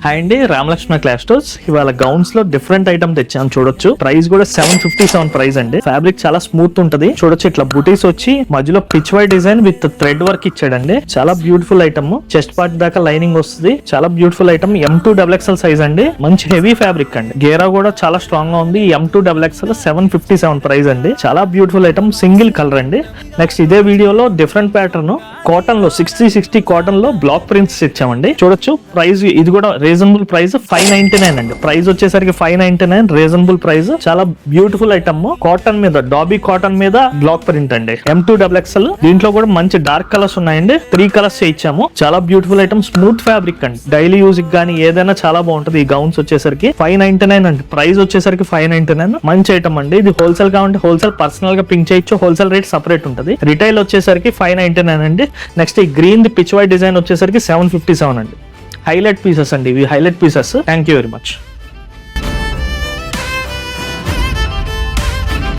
Hi అండి, Ramalakshmana class stores. ఇవాళ gowns లో డిఫరెంట్ ఐటమ్ తెచ్చాను చూడొచ్చు. ప్రైస్ కూడా 757 ప్రైస్ అండి. ఫ్యాబ్రిక్ చాలా స్మూత్ ఉంటది చూడొచ్చు. ఇట్లా బుటీస్ వచ్చి మధ్యలో Pichwai design with thread work ఇచ్చాడండి. చాలా బ్యూటిఫుల్ ఐటమ్. చెస్ట్ పార్ట్ దాకా లైనింగ్ వస్తుంది. చాలా బ్యూటిఫుల్ ఐటమ్. M2XXL సైజ్ అండి. మంచి హెవీ ఫ్యాబ్రిక్ అండి. గేరా కూడా చాలా స్ట్రాంగ్ గా ఉంది. M2XXL 757 ప్రైస్ అండి. చాలా బ్యూటిఫుల్ ఐటమ్. సింగిల్ కలర్ అండి. నెక్స్ట్ ఇదే వీడియోలో డిఫరెంట్ ప్యాటర్న్ కాటన్ లో 60 కాటన్ లో బ్లాక్ ప్రింట్స్ ఇచ్చామండి చూడొచ్చు. ప్రైస్ ఇది కూడా రీజనబుల్ ప్రైస్ 599 అండి. ప్రైస్ వచ్చేసరికి 599 రీజనబుల్ ప్రైస్. చాలా బ్యూటిఫుల్ ఐటమ్. కాటన్ మీద డాబీ కాటన్ మీద బ్లాక్ ప్రింట్ అండి. M2XXL దీంట్లో కూడా మంచి డార్క్ కలర్స్ ఉన్నాయండి. 3 కలర్స్ ఇచ్చాము. చాలా బ్యూటిఫుల్ ఐటమ్. స్మూత్ ఫ్యాబ్రిక్ అండి. డైలీ యూజ్ గానీ ఏదైనా చాలా బాగుంటది. ఈ గౌన్స్ వచ్చేసరికి 599 అండి. ప్రైస్ వచ్చేసరికి 599. మంచి ఐటమ్ అండి. ఇది హోల్సేల్ కావాలంటే హోల్సేల్ పర్సనల్ గా పింక్ చేయొచ్చు. హోల్సేల్ రేట్ సపరేట్ ఉంటుంది. రిటైల్ వచ్చేసరికి 599 అండి. నెక్స్ట్ ఈ green the Pichwai design వచ్చేసరికి 757 అండి. హైలైట్ పీసెస్ అండి ఇవి. Highlight pieces. Thank you very much.